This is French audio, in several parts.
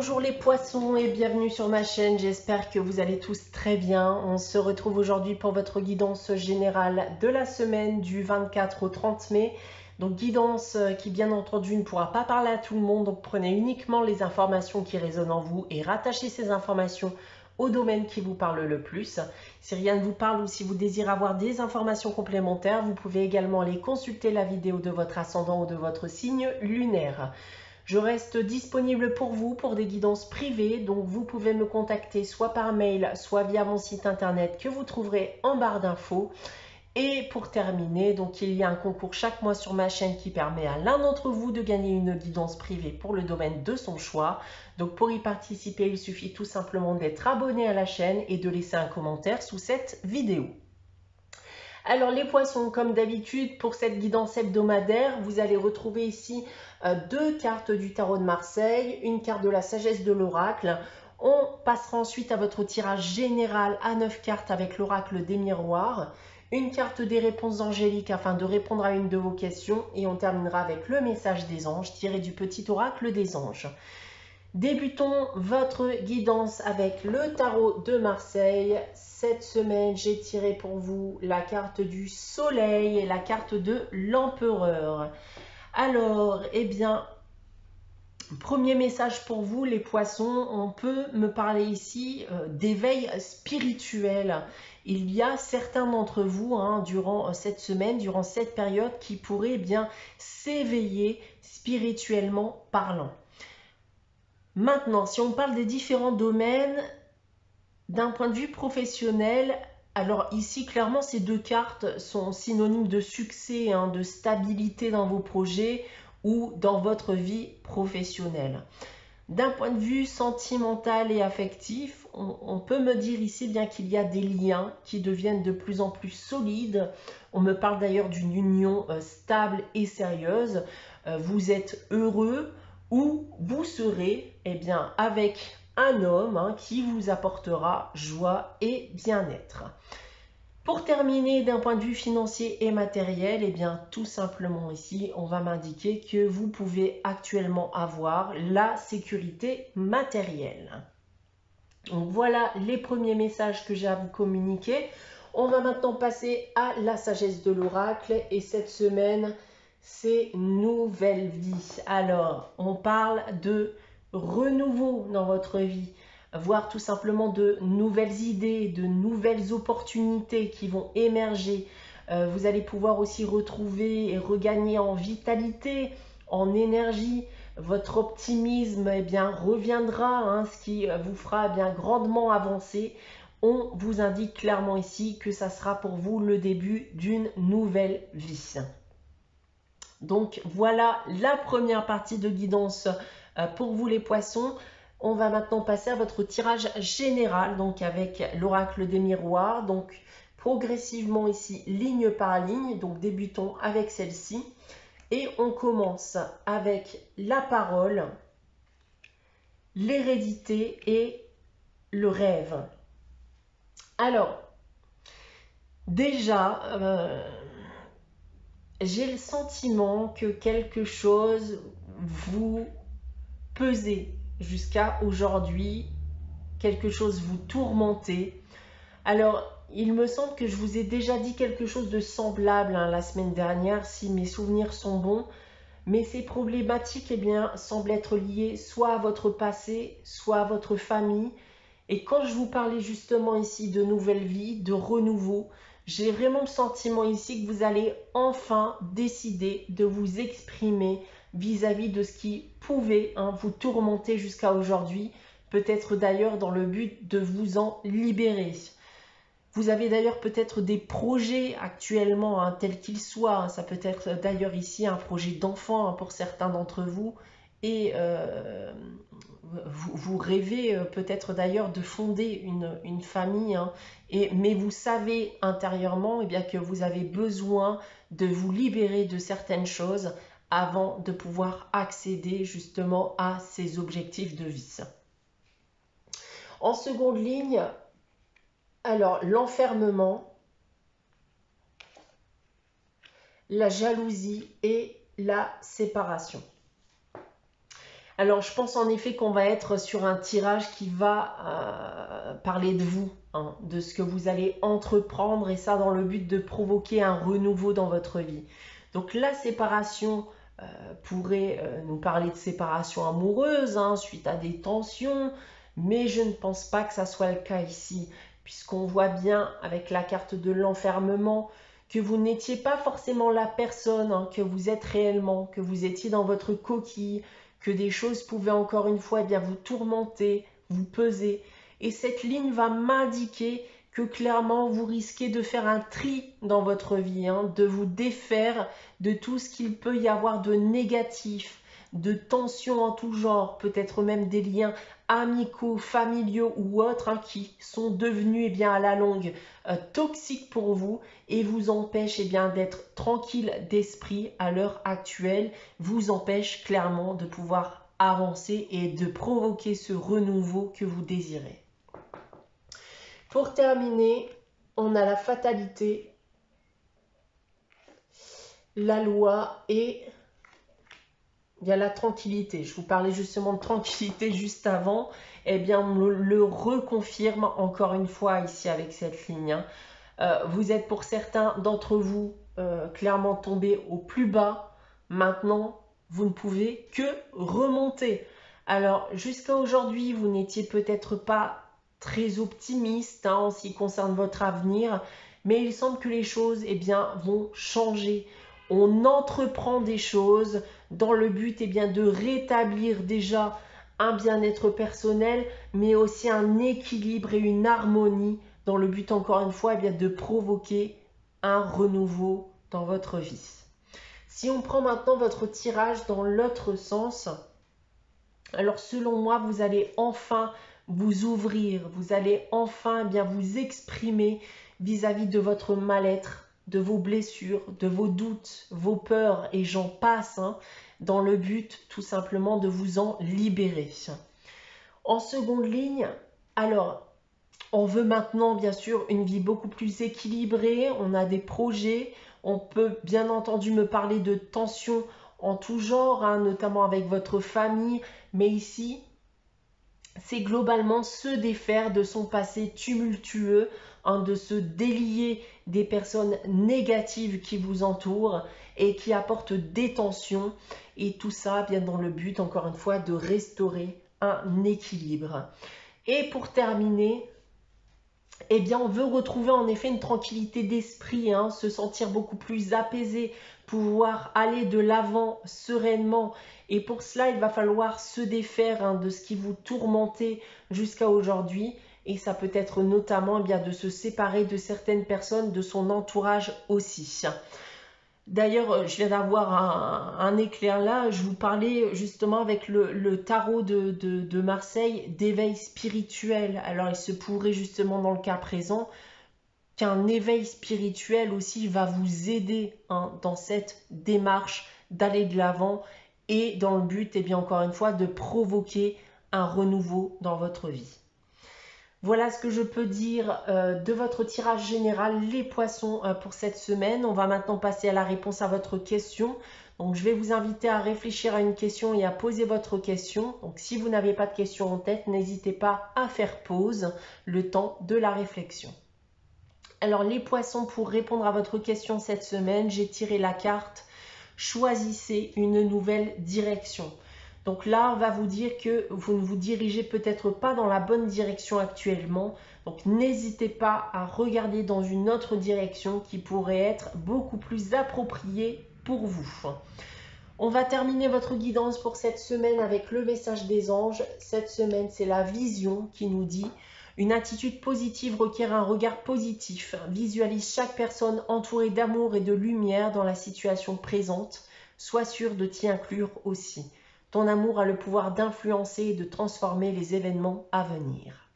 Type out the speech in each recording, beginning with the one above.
Bonjour les poissons et bienvenue sur ma chaîne, j'espère que vous allez tous très bien. On se retrouve aujourd'hui pour votre guidance générale de la semaine du 24 au 30 mai. Donc guidance qui bien entendu ne pourra pas parler à tout le monde, donc prenez uniquement les informations qui résonnent en vous et rattachez ces informations au domaine qui vous parle le plus. Si rien ne vous parle ou si vous désirez avoir des informations complémentaires, vous pouvez également aller consulter la vidéo de votre ascendant ou de votre signe lunaire. Je reste disponible pour vous pour des guidances privées, donc vous pouvez me contacter soit par mail, soit via mon site internet que vous trouverez en barre d'infos. Et pour terminer, donc il y a un concours chaque mois sur ma chaîne qui permet à l'un d'entre vous de gagner une guidance privée pour le domaine de son choix. Donc pour y participer, il suffit tout simplement d'être abonné à la chaîne et de laisser un commentaire sous cette vidéo. Alors les poissons, comme d'habitude, pour cette guidance hebdomadaire, vous allez retrouver ici deux cartes du tarot de Marseille, une carte de la sagesse de l'oracle. On passera ensuite à votre tirage général à 9 cartes avec l'oracle des miroirs, une carte des réponses angéliques afin de répondre à une de vos questions et on terminera avec le message des anges tiré du petit oracle des anges. Débutons votre guidance avec le tarot de Marseille. Cette semaine, j'ai tiré pour vous la carte du soleil et la carte de l'empereur. Alors, eh bien, premier message pour vous les poissons, on peut me parler ici d'éveil spirituel. Il y a certains d'entre vous durant cette semaine, durant cette période qui pourraient bien s'éveiller spirituellement parlant. Maintenant, si on parle des différents domaines, d'un point de vue professionnel, alors ici, clairement, ces deux cartes sont synonymes de succès, de stabilité dans vos projets ou dans votre vie professionnelle. D'un point de vue sentimental et affectif, on peut me dire ici bien qu'il y a des liens qui deviennent de plus en plus solides. On me parle d'ailleurs d'une union stable et sérieuse. Vous êtes heureux ou vous serez avec un homme qui vous apportera joie et bien-être. Pour terminer, d'un point de vue financier et matériel, tout simplement ici, on va m'indiquer que vous pouvez actuellement avoir la sécurité matérielle. Donc voilà les premiers messages que j'ai à vous communiquer. On va maintenant passer à la sagesse de l'oracle et cette semaine, c'est nouvelle vie. Alors, on parle de renouveau dans votre vie, voire tout simplement de nouvelles idées, de nouvelles opportunités qui vont émerger. Vous allez pouvoir aussi retrouver et regagner en vitalité, en énergie. Votre optimisme reviendra, ce qui vous fera grandement avancer. On vous indique clairement ici que ça sera pour vous le début d'une nouvelle vie. Donc voilà la première partie de guidance pour vous les poissons. On va maintenant passer à votre tirage général, donc avec l'oracle des miroirs. Donc progressivement ici, ligne par ligne. Donc débutons avec celle-ci. Et on commence avec la parole, l'hérédité et le rêve. Alors, déjà, j'ai le sentiment que quelque chose vous pesait jusqu'à aujourd'hui, quelque chose vous tourmentait. Alors, il me semble que je vous ai déjà dit quelque chose de semblable la semaine dernière, si mes souvenirs sont bons. Mais ces problématiques semblent être liées soit à votre passé, soit à votre famille. Et quand je vous parlais justement ici de nouvelle vie, de renouveau, j'ai vraiment le sentiment ici que vous allez enfin décider de vous exprimer vis-à-vis de ce qui pouvait vous tourmenter jusqu'à aujourd'hui. Peut-être d'ailleurs dans le but de vous en libérer. Vous avez d'ailleurs peut-être des projets actuellement, tels qu'ils soient. Ça peut être d'ailleurs ici un projet d'enfant pour certains d'entre vous. Et vous rêvez peut-être d'ailleurs de fonder une famille. Mais vous savez intérieurement que vous avez besoin de vous libérer de certaines choses avant de pouvoir accéder justement à ces objectifs de vie. En seconde ligne, alors, l'enfermement, la jalousie et la séparation. Alors, je pense en effet qu'on va être sur un tirage qui va parler de vous, hein, de ce que vous allez entreprendre, et ça dans le but de provoquer un renouveau dans votre vie. Donc, la séparation pourrait nous parler de séparation amoureuse, hein, suite à des tensions, mais je ne pense pas que ça soit le cas ici, puisqu'on voit bien avec la carte de l'enfermement que vous n'étiez pas forcément la personne, hein, que vous êtes réellement, que vous étiez dans votre coquille, que des choses pouvaient encore une fois bien vous tourmenter, vous peser. Et cette ligne va m'indiquer que clairement vous risquez de faire un tri dans votre vie, hein, de vous défaire de tout ce qu'il peut y avoir de négatif, de tensions en tout genre, peut-être même des liens amicaux, familiaux ou autres, hein, qui sont devenus à la longue toxiques pour vous et vous empêchent d'être tranquille d'esprit à l'heure actuelle, vous empêchent clairement de pouvoir avancer et de provoquer ce renouveau que vous désirez. Pour terminer, on a la fatalité, la loi et il y a la tranquillité. Je vous parlais justement de tranquillité juste avant. On le reconfirme encore une fois ici avec cette ligne. Vous êtes pour certains d'entre vous clairement tombés au plus bas. Maintenant, vous ne pouvez que remonter. Alors, jusqu'à aujourd'hui, vous n'étiez peut-être pas très optimiste, hein, en ce qui concerne votre avenir, mais il semble que les choses vont changer. On entreprend des choses dans le but de rétablir déjà un bien-être personnel, mais aussi un équilibre et une harmonie dans le but encore une fois de provoquer un renouveau dans votre vie. Si on prend maintenant votre tirage dans l'autre sens, alors selon moi, vous allez enfin vous ouvrir, vous allez enfin vous exprimer vis-à-vis de votre mal-être, de vos blessures, de vos doutes, vos peurs et j'en passe, hein, dans le but tout simplement de vous en libérer. En seconde ligne, alors on veut maintenant bien sûr une vie beaucoup plus équilibrée, on a des projets, on peut bien entendu me parler de tensions en tout genre, hein, notamment avec votre famille, mais ici c'est globalement se défaire de son passé tumultueux, hein, de se délier des personnes négatives qui vous entourent et qui apportent des tensions, et tout ça bien dans le but encore une fois de restaurer un équilibre. Et pour terminer, on veut retrouver en effet une tranquillité d'esprit, hein, se sentir beaucoup plus apaisé, pouvoir aller de l'avant sereinement. Et pour cela, il va falloir se défaire, hein, de ce qui vous tourmentait jusqu'à aujourd'hui. Et ça peut être notamment de se séparer de certaines personnes, de son entourage aussi. D'ailleurs, je viens d'avoir un éclair là, je vous parlais justement avec le tarot de Marseille d'éveil spirituel. Alors, il se pourrait justement dans le cas présent qu'un éveil spirituel aussi va vous aider, hein, dans cette démarche d'aller de l'avant et dans le but, encore une fois, de provoquer un renouveau dans votre vie. Voilà ce que je peux dire de votre tirage général, les poissons, pour cette semaine. On va maintenant passer à la réponse à votre question. Donc, je vais vous inviter à réfléchir à une question et à poser votre question. Donc, si vous n'avez pas de question en tête, n'hésitez pas à faire pause le temps de la réflexion. Alors, les poissons, pour répondre à votre question cette semaine, j'ai tiré la carte « Choisissez une nouvelle direction ». Donc là, on va vous dire que vous ne vous dirigez peut-être pas dans la bonne direction actuellement. Donc n'hésitez pas à regarder dans une autre direction qui pourrait être beaucoup plus appropriée pour vous. On va terminer votre guidance pour cette semaine avec le message des anges. Cette semaine, c'est la vision qui nous dit « Une attitude positive requiert un regard positif. Visualise chaque personne entourée d'amour et de lumière dans la situation présente. Sois sûr de t'y inclure aussi. Ton amour a le pouvoir d'influencer et de transformer les événements à venir. »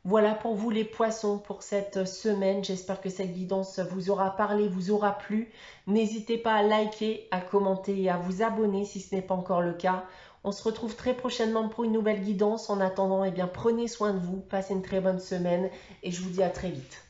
Voilà pour vous les poissons pour cette semaine. J'espère que cette guidance vous aura parlé, vous aura plu. N'hésitez pas à liker, à commenter et à vous abonner si ce n'est pas encore le cas. On se retrouve très prochainement pour une nouvelle guidance. En attendant, prenez soin de vous, passez une très bonne semaine et je vous dis à très vite.